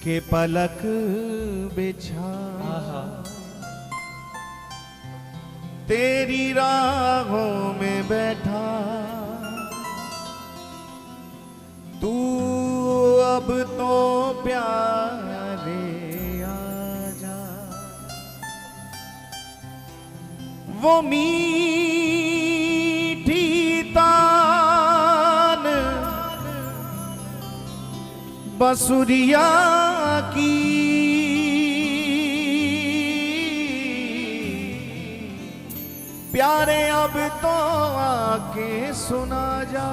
के पलक बिछा तेरी राहों में बैठा, तू अब तो प्यारे आजा। वो मीठी तान बसुरिया की प्यारे अब तो आके सुना जा।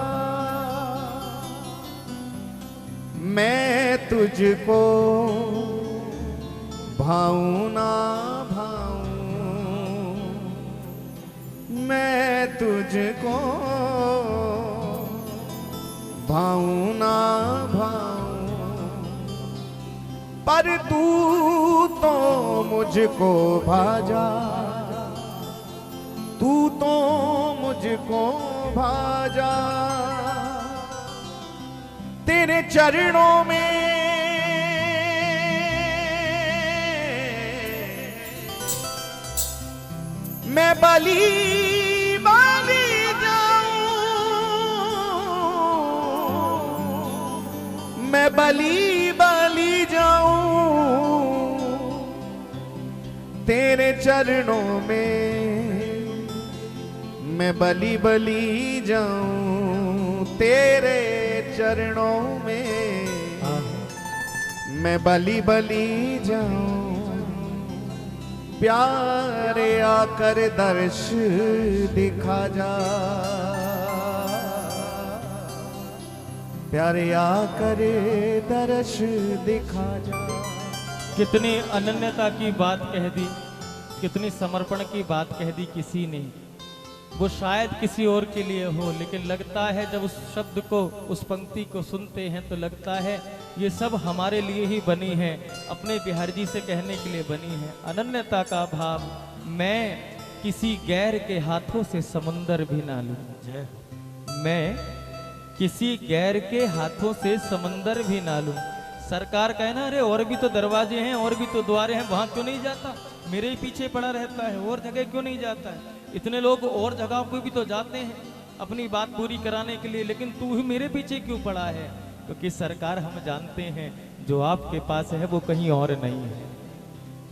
मैं तुझको भाऊं ना भाऊं, मैं तुझको भाऊं ना भाऊं, पर तू तो मुझको भाजा, तू तो मुझको भाजा। तेरे चरणों में मैं बलि बलि जाऊं, मैं बलि बलि जाऊं। तेरे चरणों में मैं बलि बलि जाऊं, तेरे चरणों में मैं बलि बलि जाऊं। प्यारे आकर दर्श दिखा जा, प्यारे आकर दर्श दिखा जा। कितनी अनन्यता की बात कह दी, कितनी समर्पण की बात कह दी किसी ने। वो शायद किसी और के लिए हो, लेकिन लगता है जब उस शब्द को, उस पंक्ति को सुनते हैं तो लगता है ये सब हमारे लिए ही बनी है, अपने बिहार जी से कहने के लिए बनी है। अनन्यता का भाव, मैं किसी गैर के हाथों से समुंदर भी ना लूं, मैं किसी गैर के हाथों से समंदर भी ना लूं। सरकार कहना अरे और भी तो दरवाजे हैं, और भी तो द्वारे हैं, वहां क्यों नहीं जाता, मेरे ही पीछे पड़ा रहता है, और जगह क्यों नहीं जाता है। इतने लोग और जगहों पे भी तो जाते हैं अपनी बात पूरी कराने के लिए, लेकिन तू ही मेरे पीछे क्यों पड़ा है। क्योंकि सरकार हम जानते हैं जो आपके पास है वो कहीं और नहीं है,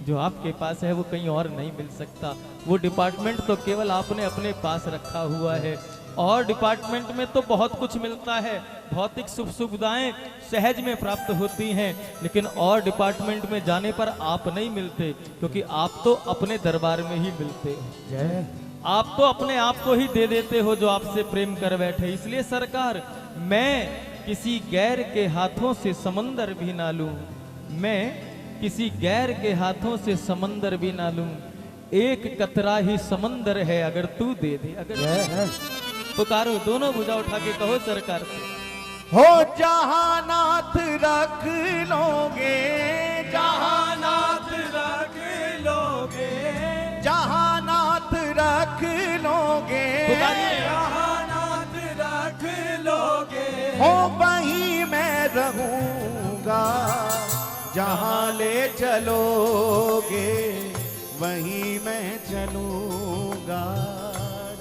जो आपके पास है वो कहीं और नहीं मिल सकता। वो डिपार्टमेंट तो केवल आपने अपने पास रखा हुआ है, और डिपार्टमेंट में तो बहुत कुछ मिलता है, भौतिक सुख सुविधाएं सहज में प्राप्त होती हैं, लेकिन और डिपार्टमेंट में जाने पर आप नहीं मिलते, क्योंकि आप तो अपने दरबार में ही मिलते हो। आप तो अपने आप को ही दे देते हो जो आपसे प्रेम कर बैठे। इसलिए सरकार, मैं किसी गैर के हाथों से समंदर भी ना लूं, मैं किसी गैर के हाथों से समंदर भी ना लूं। एक कतरा ही समंदर है अगर तू दे दे, अगर पुकारो, दोनों भुजा उठा के कहो सरकार से। हो जहानात रख लोगे, जहानात रख लोगे, जहानात रख लोगे, जहानात रख लोगे। हो वहीं मैं रहूंगा, जहां ले चलोगे वहीं मैं चलूंगा,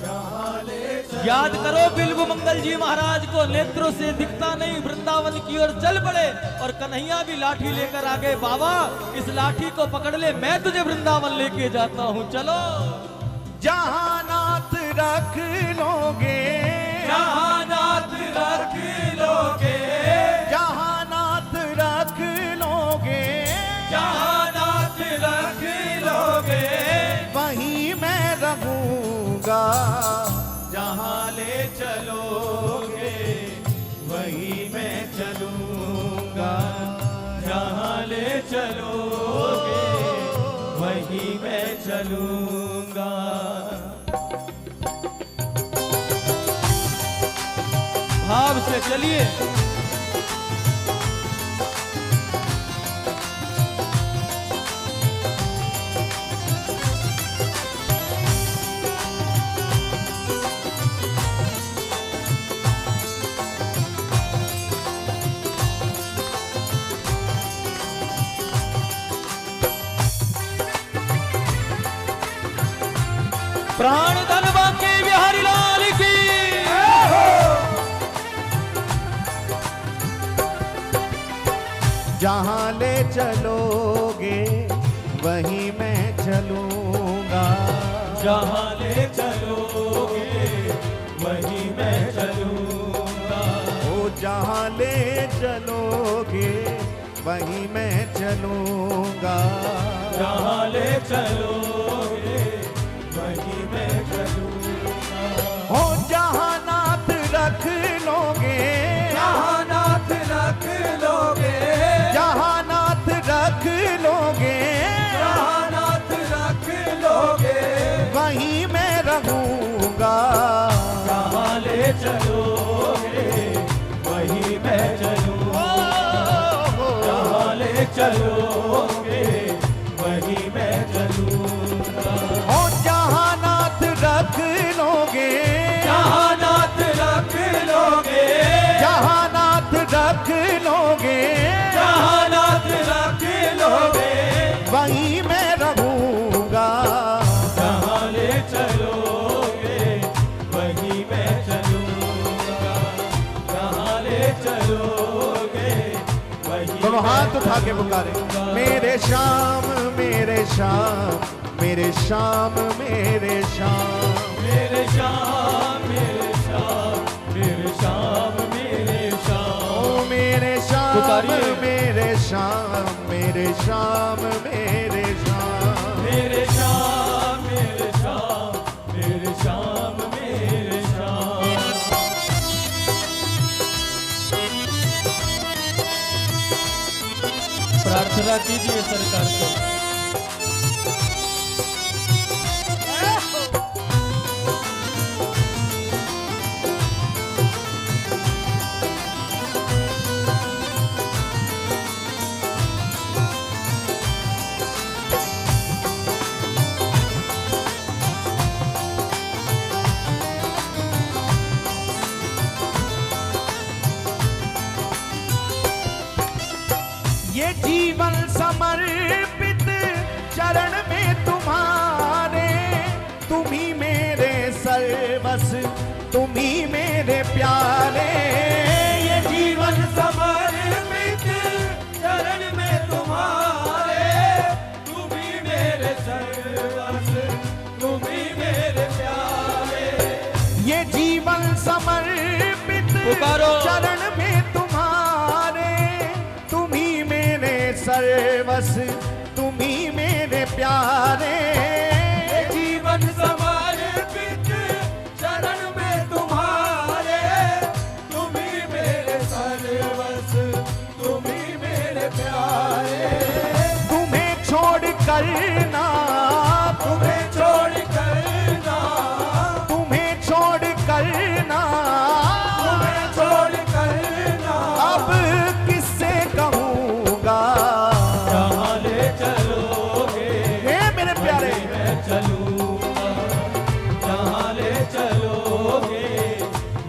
जहां ले चलोगे। याद करो बिल्व मंगल जी महाराज को, नेत्रों से दिखता नहीं वृंदावन की ओर चल पड़े, और कन्हैया भी लाठी लेकर आ गए। बाबा इस लाठी को पकड़ ले, मैं तुझे वृंदावन लेके जाता हूँ, चलो। जहानात रख लोगे, जहानात रख लोगे, जहानात रख लोगे, जहानात रख लोगे। वहीं मैं रहूंगा, जहां ले चलोगे वहीं मैं चलूंगा, जहां ले चलोगे वहीं मैं चलूंगा। भाव से चलिए। प्राण धन बांके बिहारी लाल की। जहाँ ले चलोगे वहीं मैं चलूंगा। जहाँ ले चलोगे वहीं मैं चलूंगा। ओ जहाँ ले चलोगे वहीं मैं चलूंगा। जहाँ ले चलोगे वहीं मैं चलूंगा। हो जहाँ नाथ रख लोगे, जहाँ नाथ रख लोगे, जहाँ नाथ रख लोगे, जहाँ नाथ रख लोगे वहीं मैं रहूंगा। जहाँ ले चलोगे वहीं मैं चलूंगा। जहाँ ले चलोगे वहीं मैं चलूंगा। हो जहाँ नाथ रख लोगे, जहाँ नाथ रख लोगे, जहाँ नाथ रख लोगे, जहाँ नाथ रख लोगे वहीं मैं रहूंगा। जहाँ ले चलोगे वहीं मैं चलूंगा। जहाँ ले चलोगे वहीं दोनों हाथ उठा के पुकारे, मेरे श्याम मेरे श्याम मेरे श्याम मेरे श्याम। मेरे श्याम मेरे श्याम मेरे श्याम मेरे श्याम। ओ मेरे श्याम पुकारिए। मेरे श्याम मेरे श्याम मेरे श्याम। मेरे श्याम मेरे श्याम मेरे श्याम मेरे श्याम। प्रार्थना कीजिए सरकार से। ये जीवन समर्पित चरण में तुम्हारे, तुम ही मेरे सर्वस, तुम ही मेरे प्यारे। ये जीवन समर्पित चरण में तुम्हारे, तुम ही मेरे सर्वस, तुम ही मेरे प्यारे। ये जीवन समर्पित पुकारो। चरण में तुम्हारे, तुम ही मेरे सर्वस, तुम ही मेरे प्यारे। ये जीवन समर्पित चरण में तुम्हारे, तुम ही मेरे सर्वस, तुम ही मेरे प्यारे। तुम्हें छोड़ कर ना, तुम्हें छोड़ कर ना, तुम्हें छोड़ कर ना, तुम्हें छोड़ कर ना, अब किससे कहूँगा। जहाँ ले चलोगे हे मेरे प्यारे, मैं चलूंगा। जहाँ ले चलोगे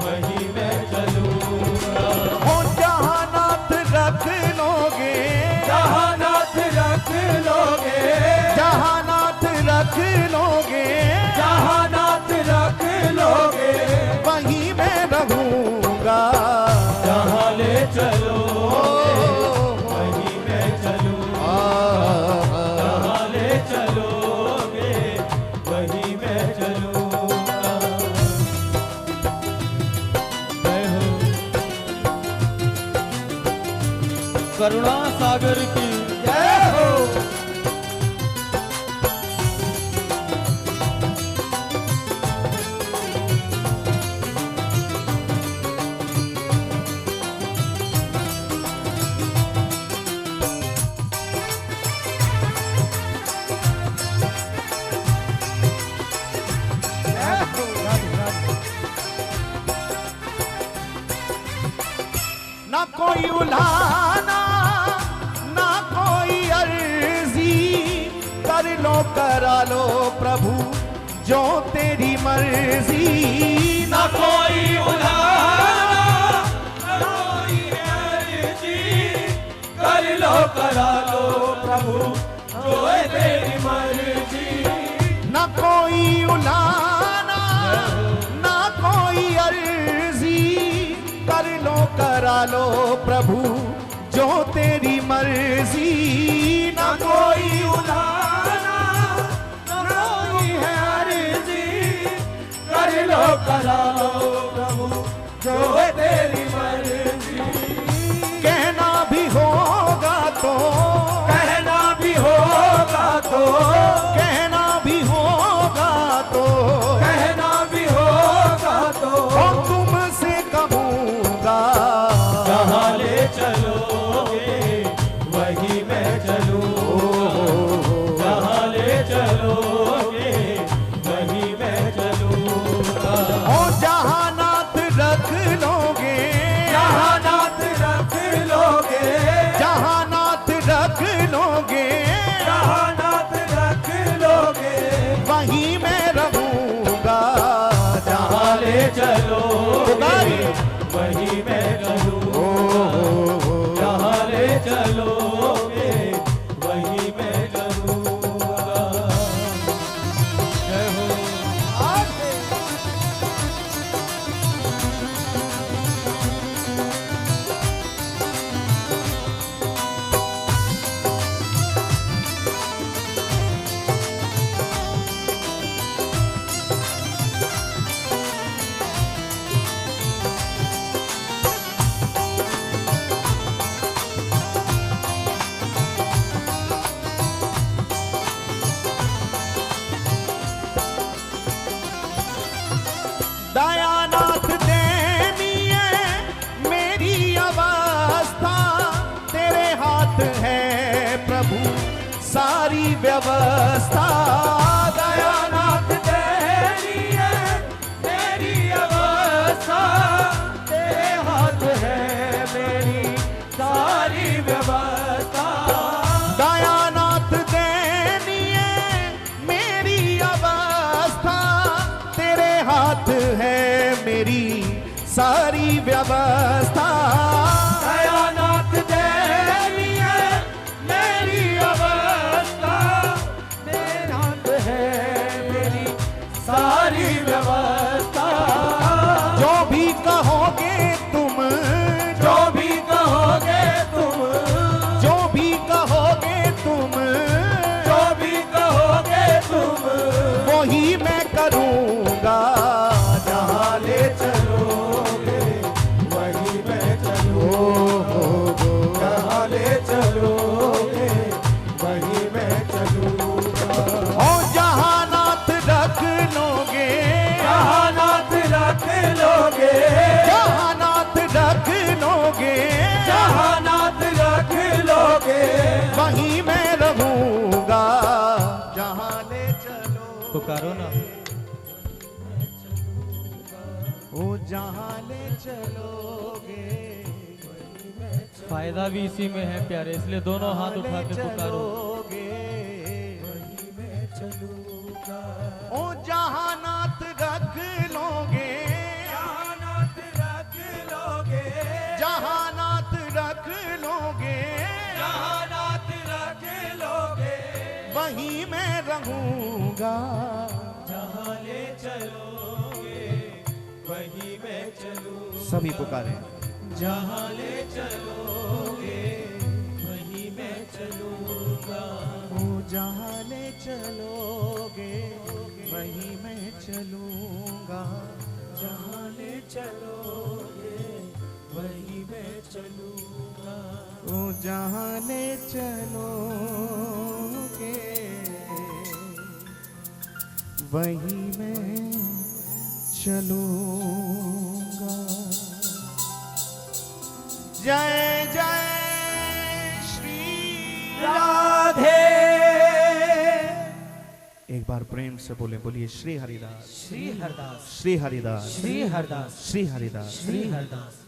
वहीं मैं चलूंगा। हो जहाँ नाथ रख लोगे, जहाँ नाथ रख लोगे, जहाँ नाथ रख लोगे, जहाँ नाथ रख लोगे वहीं मैं रहूँगा। जहाँ ले चलोगे ओ, वहीं मैं चलूंगा। आ, जहाँ ले चलोगे वहीं मैं चलूंगा। जय हो करुणा सागर की। जय हो। ना कोई उलाना ना कोई अर्जी, कर लो करा लो प्रभु जो तेरी मर्जी। ना कोई उलाना, ना कोई अर्जी, कर लो करा लो प्रभु जो है तेरी मर्जी। ना कोई उलाना लो प्रभु जो तेरी मर्जी, ना कोई उलाना ना कोई है अर्जी, कर लो करा लो प्रभु जो तेरी मर्जी। कहना भी होगा तो, कहना भी होगा तो, कहना भी होगा तो, कहना भी होगा तो, और तुमसे कहूँगा जहाँ ले चलोगे वही मैं चलूँ, जहाँ ले चलोगे वही मैं चलूँगा। ओ जहाँ नाथ रख लोगे, जहाँ नाथ रख लोगे, जहाँ नाथ रख लोगे, जहाँ नाथ रख लोगे, वहीं मैं रहूँगा। जहाँ ले चलोगे पुकारिए। वही मैं चलूँ, जहाँ ले चलोगे वही मैं चलूँगा। जय हो। दयानाथ दयनीय मेरी अवस्था, तेरे हाथ है प्रभु सारी व्यवस्था। दयानाथ दयनीय मेरी अवस्था, तेरे हाथ है मेरी सारी व्यवस्था। दयानाथ दयनीय मेरी अवस्था, तेरे हाथ है मेरी सारी व्यवस्था। दयानाथ दयनीय मेरी अवस्था, तेरे हाथ है मेरी सारी व्यवस्था। जो भी कहोगे तुम, जो भी कहोगे तुम, जो भी कहोगे तुम, जो भी कहोगे तुम, वही मैं करूँगा। जहाँ ले चलोगे वही मैं चलूँ, जहाँ ले चलोगे वही मैं चलूँगा। ओ जहाँ नाथ रख लोगे, जहाँ नाथ रख लोगे, जहाँ नाथ रख लोगे, जहाँ नाथ रख लोगे, वहीं मैं रहूँगा। जहाँ ले चलो पुकारो ना। ओ जहाँ ले चलोगे, फायदा भी इसी में है प्यारे, इसलिए दोनों हाथ उठा के पुकारो। ओ जहाँ नाथ रख लोगे, जहाँ नाथ रख लोगे, जहाँ नाथ रख लोगे, जहाँ नाथ रख लोगे, वहीं मैं रहूँगा। जहाँ ले चलोगे वही मैं चलूँ, सभी पुकारे। जहाँ ले चलोगे वही मैं चलूँगा। ओ जहाँ ले चलोगे, वहीं मैं चलूँगा। जहाँ ले चलोगे वही मैं चलूँगा। ओ जहाँ ले चलोगे, वहीं मैं चलूँगा। जय जय श्री राधे। एक बार प्रेम से बोलिए श्री हरिदास, श्री हरदास, श्री हरिदास, श्री हरदास, श्री हरिदास। श्री हरदास।